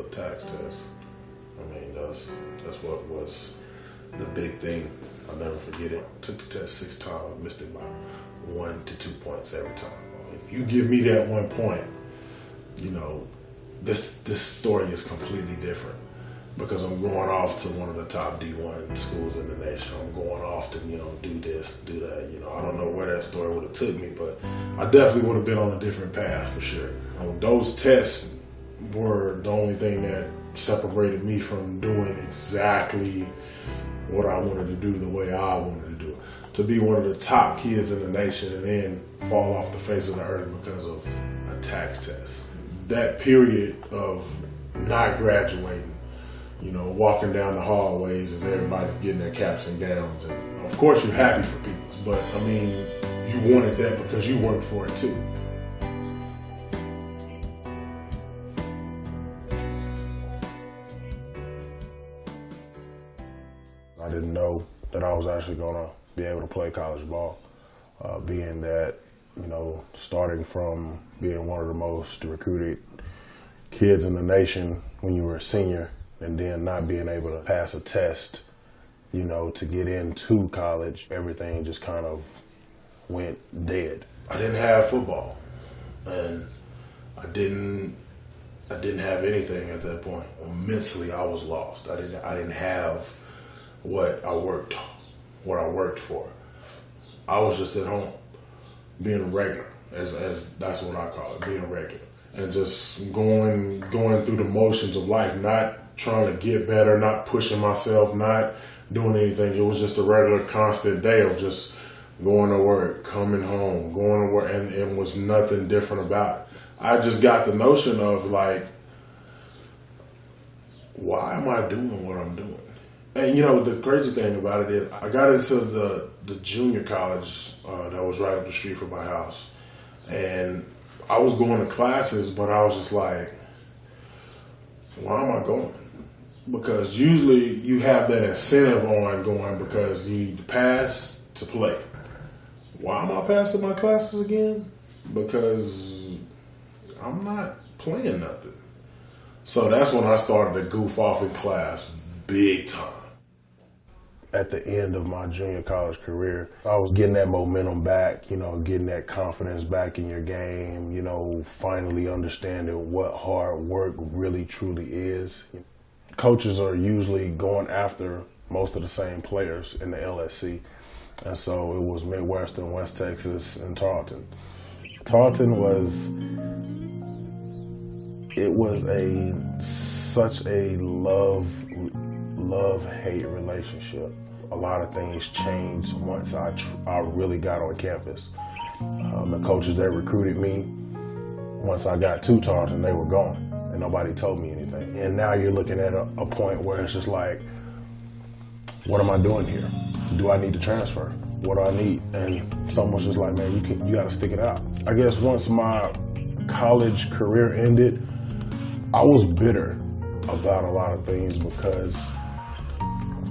the tax test. I mean, that's what was the big thing. I'll never forget it. Took the test 6 times, missed it by 1 to 2 points every time. If you give me that 1 point, you know, this story is completely different because I'm going off to one of the top D1 schools in the nation. I'm going off to, you know, do this, do that. You know, I don't know where that story would have took me, but I definitely would have been on a different path for sure. Those tests were the only thing that separated me from doing exactly what I wanted to do the way I wanted to do it. To be one of the top kids in the nation and then fall off the face of the earth because of a tax test. That period of not graduating, you know, walking down the hallways as everybody's getting their caps and gowns. And of course you're happy for people, but I mean, you wanted that because you worked for it too. I didn't know that I was actually going to be able to play college ball, being that, you know, starting from being one of the most recruited kids in the nation when you were a senior and then not being able to pass a test, you know, to get into college, everything just kind of went dead. I didn't have football, and I didn't have anything at that point. Mentally, I was lost. I didn't have what I worked for. I was just at home, being regular, as that's what I call it, being regular, and just going through the motions of life, not trying to get better, not pushing myself, not doing anything. It was just a regular, constant day of just going to work, coming home, going to work, and it was nothing different about it. I just got the notion of like, why am I doing what I'm doing? And you know, the crazy thing about it is I got into the junior college that was right up the street from my house. And I was going to classes, but I was just like, why am I going? Because usually you have that incentive on going because you need to pass to play. Why am I passing my classes again? Because I'm not playing nothing. So that's when I started to goof off in class big time. At the end of my junior college career, I was getting that momentum back, you know, getting that confidence back in your game, you know, finally understanding what hard work really truly is. Coaches are usually going after most of the same players in the LSC. And so it was Midwestern, West Texas, and Tarleton. Tarleton was such a love-hate relationship. A lot of things changed once I really got on campus. The coaches that recruited me, once I got to Tarleton, they were gone, and nobody told me anything. And now you're looking at a point where it's just like, what am I doing here? Do I need to transfer? What do I need? And someone's just like, man, you got to stick it out. I guess once my college career ended, I was bitter about a lot of things because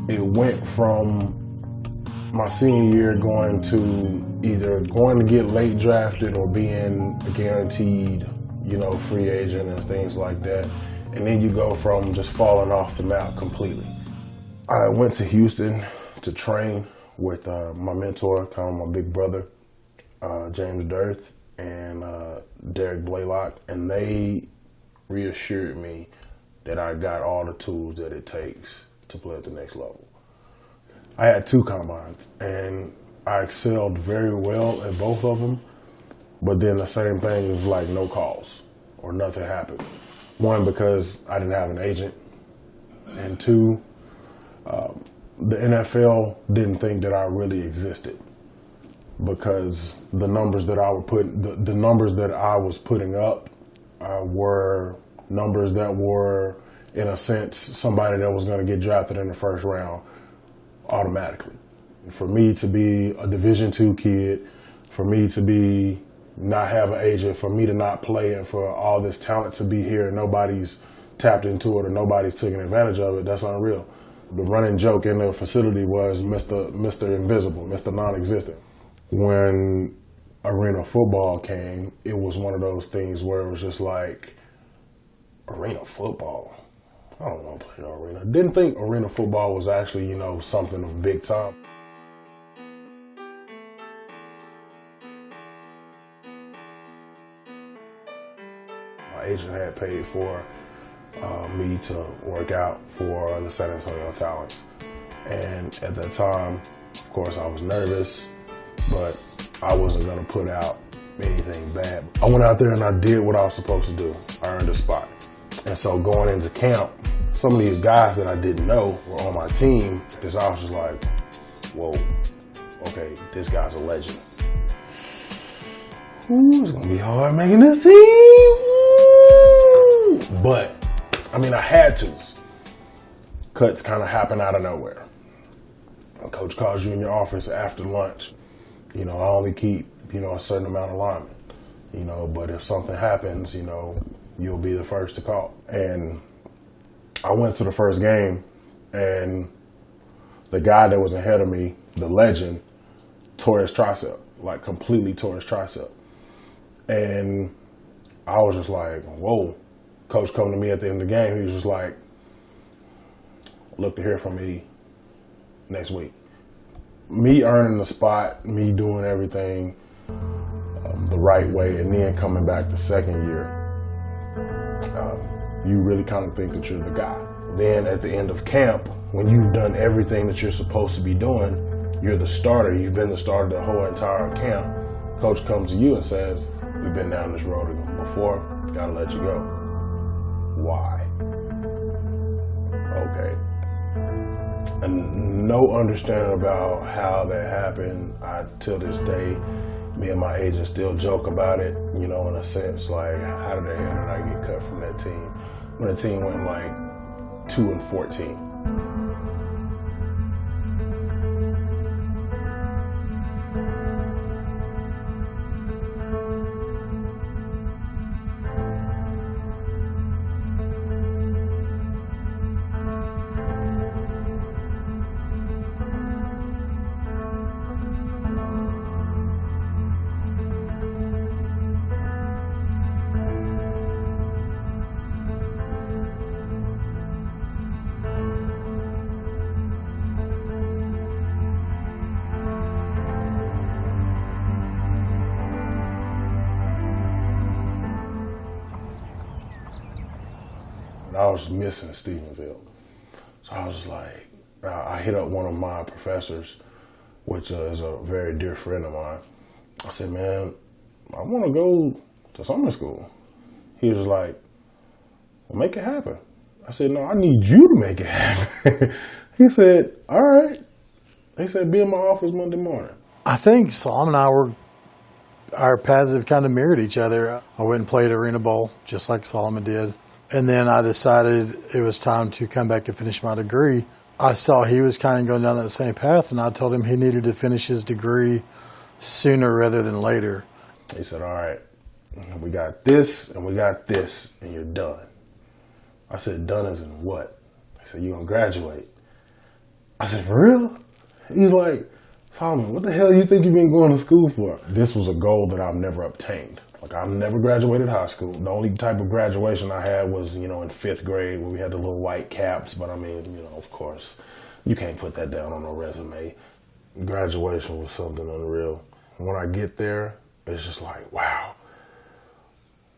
it went from my senior year going to either going to get late drafted or being a guaranteed, you know, free agent and things like that. And then you go from just falling off the map completely. I went to Houston to train with my mentor, kind of my big brother, James Dirth and Derek Blaylock, and they reassured me that I got all the tools that it takes to play at the next level. I had 2 combines, and I excelled very well at both of them, but then the same thing was like no calls or nothing happened. 1, because I didn't have an agent, and 2, the NFL didn't think that I really existed because the numbers that I would put, the numbers that I was putting up were numbers that were, in a sense, somebody that was going to get drafted in the first round automatically. For me to be a Division II kid, for me to be not have an agent, for me to not play, and for all this talent to be here and nobody's tapped into it or nobody's taking advantage of it, that's unreal. The running joke in the facility was Mr. Invisible, Mr. Non-existent. When arena football came, it was one of those things where it was just like, Arena football. I don't want to play no arena. Didn't think arena football was actually, you know, something of big time. My agent had paid for me to work out for the San Antonio Talents. And at that time, of course, I was nervous, but I wasn't going to put out anything bad. I went out there and I did what I was supposed to do. I earned a spot. And so going into camp, some of these guys that I didn't know were on my team, because I was just like, whoa, okay, this guy's a legend. Ooh, it's going to be hard making this team. Ooh. But, I mean, I had to. Cuts kind of happen out of nowhere. A coach calls you in your office after lunch. You know, I only keep, you know, a certain amount of linemen, you know, but if something happens, you know, you'll be the first to call. And I went to the first game, and the guy that was ahead of me, the legend, tore his tricep, like completely tore his tricep. And I was just like, whoa. Coach come to me at the end of the game, he was just like, look to hear from me next week. Me earning the spot, me doing everything the right way, and then coming back the second year, you really kind of think that you're the guy. Then at the end of camp, when you've done everything that you're supposed to be doing, you're the starter. You've been the starter the whole entire camp. Coach comes to you and says, we've been down this road before, gotta let you go. Why? Okay. And no understanding about how that happened. Till this day, me and my agent still joke about it, you know, in a sense, like, how the hell did I get cut from that team? When the team went like 2-14. I was missing Stephenville. So I was just like, I hit up one of my professors, which is a very dear friend of mine. I said, man, I want to go to summer school. He was like, well, make it happen. I said, no, I need you to make it happen. He said, all right. He said, be in my office Monday morning. I think Solomon and our paths have kind of mirrored each other. I went and played Arena Bowl, just like Solomon did. And then I decided it was time to come back and finish my degree. I saw he was kind of going down that same path, and I told him he needed to finish his degree sooner rather than later. He said, all right, we got this and we got this, and you're done. I said, done as in what? He said, you're going to graduate. I said, for real? He's like, Solomon, what the hell do you think you've been going to school for? This was a goal that I've never obtained. Like, I've never graduated high school. The only type of graduation I had was, you know, in 5th grade where we had the little white caps. But I mean, you know, of course, you can't put that down on a resume. Graduation was something unreal. When I get there, it's just like, wow,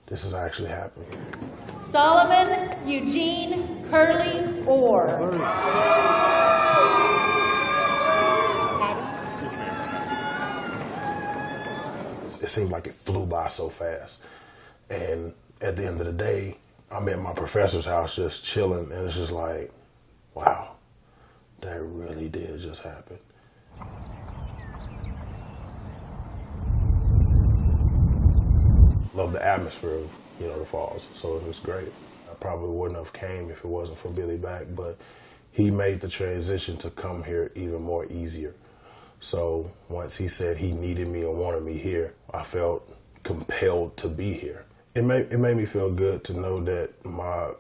this is actually happening. Solomon Eugene Curley Orr. It seemed like it flew by so fast. And at the end of the day, I'm at my professor's house just chilling, and it's just like, wow, that really did just happen. Love the atmosphere of, you know, the Falls, so it was great. I probably wouldn't have came if it wasn't for Billy Back, but he made the transition to come here even more easier. So once he said he needed me or wanted me here, I felt compelled to be here. It made me feel good to know that my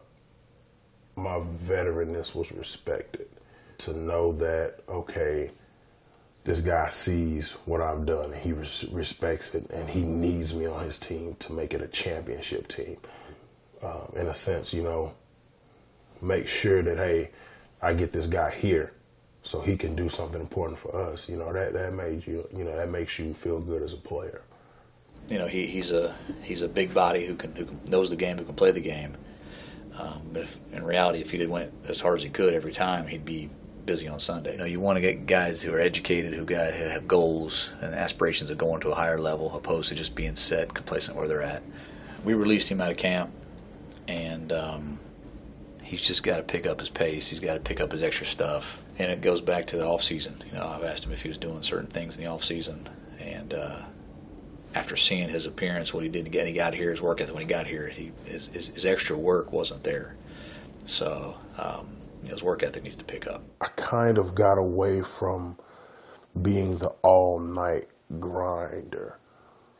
veteranness was respected. To know that, okay, this guy sees what I've done, and he respects it, and he needs me on his team to make it a championship team. in a sense, make sure that, hey, I get this guy here so he can do something important for us. That makes you feel good as a player. He's a big body who knows the game, who can play the game. But in reality, if he went as hard as he could every time, he'd be busy on Sunday. You want to get guys who are educated, who have goals and aspirations of going to a higher level, opposed to just being set and complacent where they're at. We released him out of camp, and he's just got to pick up his pace. He's got to pick up his extra stuff, and it goes back to the off season. I've asked him if he was doing certain things in the off season, and after seeing his appearance, what he did to get, he got here, his work ethic when he got here, his extra work wasn't there. So his work ethic needs to pick up. I kind of got away from being the all-night grinder.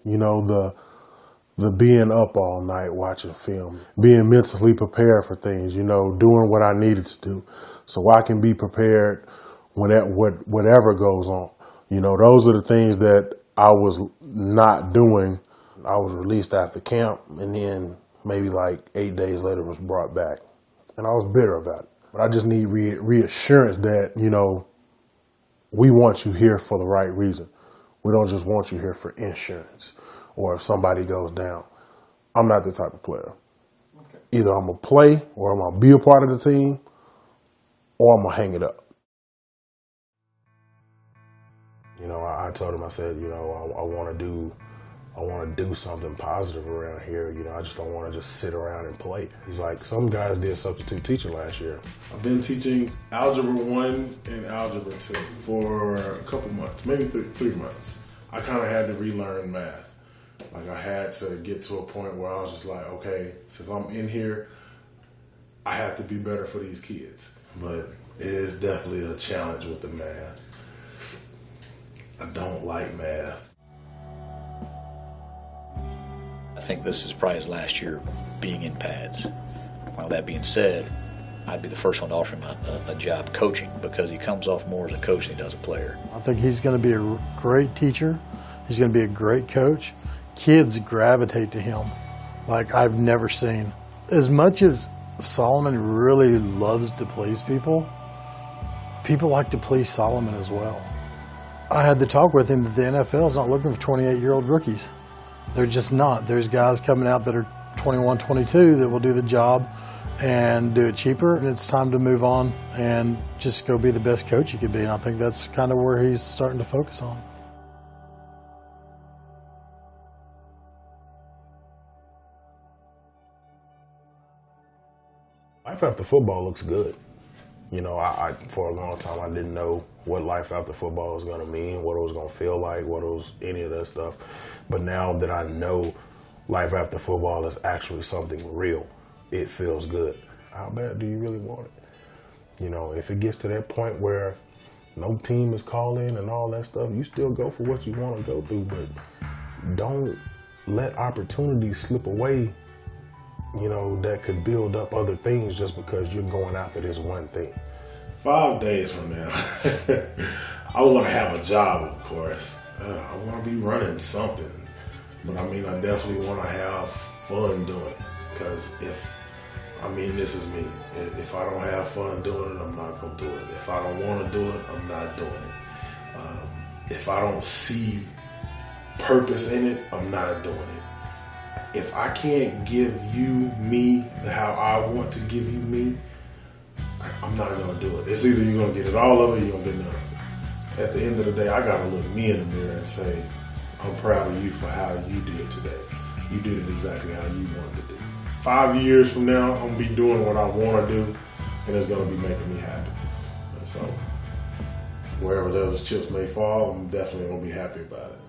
The being up all night watching film, being mentally prepared for things, doing what I needed to do so I can be prepared whatever goes on. Those are the things that I was not doing. I was released after camp, and then maybe like 8 days later was brought back. And I was bitter about it. But I just need reassurance that, we want you here for the right reason. We don't just want you here for insurance or if somebody goes down. I'm not the type of player. Okay. Either I'm going to play or I'm going to be a part of the team or I'm going to hang it up. I told him, I said, I want to do something positive around here. I just don't want to just sit around and play. He's like, some guys did substitute teaching last year. I've been teaching Algebra 1 and Algebra 2 for a couple months, maybe three months. I kind of had to relearn math. Like I had to get to a point where I was just like, okay, since I'm in here, I have to be better for these kids. But it is definitely a challenge with the math. I don't like math. I think this is probably his last year being in pads. Well, that being said, I'd be the first one to offer him a job coaching because he comes off more as a coach than he does a player. I think he's going to be a great teacher. He's going to be a great coach. Kids gravitate to him like I've never seen. As much as Solomon really loves to please people, people like to please Solomon as well. I had to talk with him that the NFL is not looking for 28-year-old rookies. They're just not. There's guys coming out that are 21, 22 that will do the job and do it cheaper, and it's time to move on and just go be the best coach you could be. And I think that's kind of where he's starting to focus on. Life after football looks good. I for a long time I didn't know what life after football was going to mean, what it was going to feel like, any of that stuff. But now that I know life after football is actually something real, it feels good. How bad do you really want it? If it gets to that point where no team is calling and all that stuff, you still go for what you want to go through, but don't let opportunities slip away, that could build up other things just because you're going after this one thing. 5 days from now, I want to have a job, of course. I want to be running something. But I definitely want to have fun doing it. Because this is me. If I don't have fun doing it, I'm not going to do it. If I don't want to do it, I'm not doing it. If I don't see purpose in it, I'm not doing it. If I can't give you me how I want to give you me, I'm not going to do it. It's either you're going to get it all of it or you're going to get none of it. At the end of the day, I got to look me in the mirror and say, I'm proud of you for how you did today. You did it exactly how you wanted to do. 5 years from now, I'm going to be doing what I want to do, and it's going to be making me happy. And so, wherever those chips may fall, I'm definitely going to be happy about it.